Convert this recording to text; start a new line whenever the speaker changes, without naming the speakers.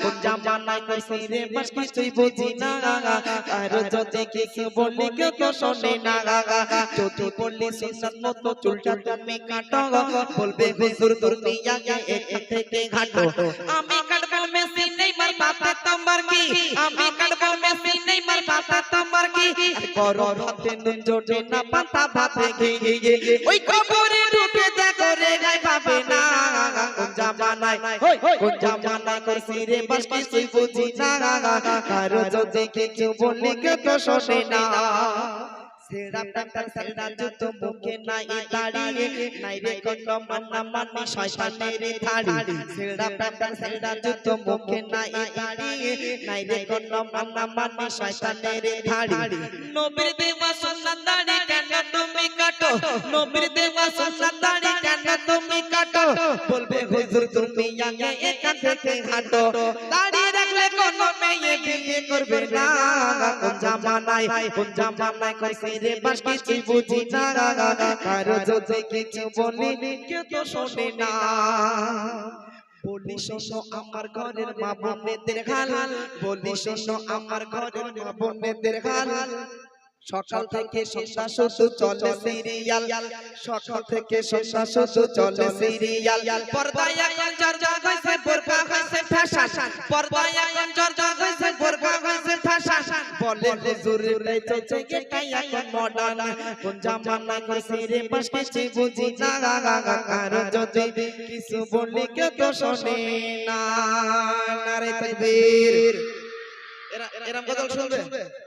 কোন জামানায় কইছি রে বাস কিছুই বুঝি না আর যদি কিছু বলি কেউ তো শোনে না যদি বলি সুন্নাত মতো চুলটা তুমি কাটো বলবে হুজুর তুমি আগে এখান থেকে ঘাটো আমি কাটবো মেসি নেইমার বাপে তোমার কি আমি কাটবো মেসি নেইমার বাপে তোমার কি গরম হাতে নুন জোটে না পাতা ভাতে ঘিয়ে ওই কবরে ঢুকে দেখো রে গায় পাবে না কোন জামানায় কোন জামানায় কইছি রে বাস কিছুই বুঝি না আর যদি কিছু বলি কেউ তো শোনে না সেরা প্যান্টার সেরা জুতো মুখে নাই দাড়ি নাই রে কোন মান্না মান্নি শয়তানের ধাড়ি সেরা প্যান্টার সেরা জুতো মুখে নাই দাড়ি নাই রে কোন মান্না মান্নি শয়তানের ধাড়ি নবীর দেওয়া সুন্নাত দাড়ি কেন তুমি কাটো নবীর দেওয়া সুন্নাত দাড়ি কেন তুমি কাটো বলবে হুজুর তুমি আগে এখান থেকে হাঁটো দাড়ি রাখলে কোন মেয়ে বিয়ে করবে না কোন জামানায় কইছি রে বাস কিছুই বুঝি না আর যদি কিছু বলি কেউ তো শোনে না বলি শোনো আমার ঘরের মা বোনেদের হাল বলি শোনো আমার ঘরের মা বোনেদের হাল সকাল থেকে সন্ধ্যা শুধু চলে সিরিয়াল সকাল থেকে সন্ধ্যা শুধু চলে সিরিয়াল পর্দায় এখন চর্চা হইছে বোরকা হইছে ফ্যাশন পর্দায় এখন চর্চা হইছে বোরকা হইছে ফ্যাশন বলে হুজুর এই চলছে এটাই এখন মডার্ন কোন জামানায় কইছি রে বাস কিছু বুঝি না আর যদি কিছু বলি কেউ তো শোনে না নারে তাকবীর এরকম গজল শুনবে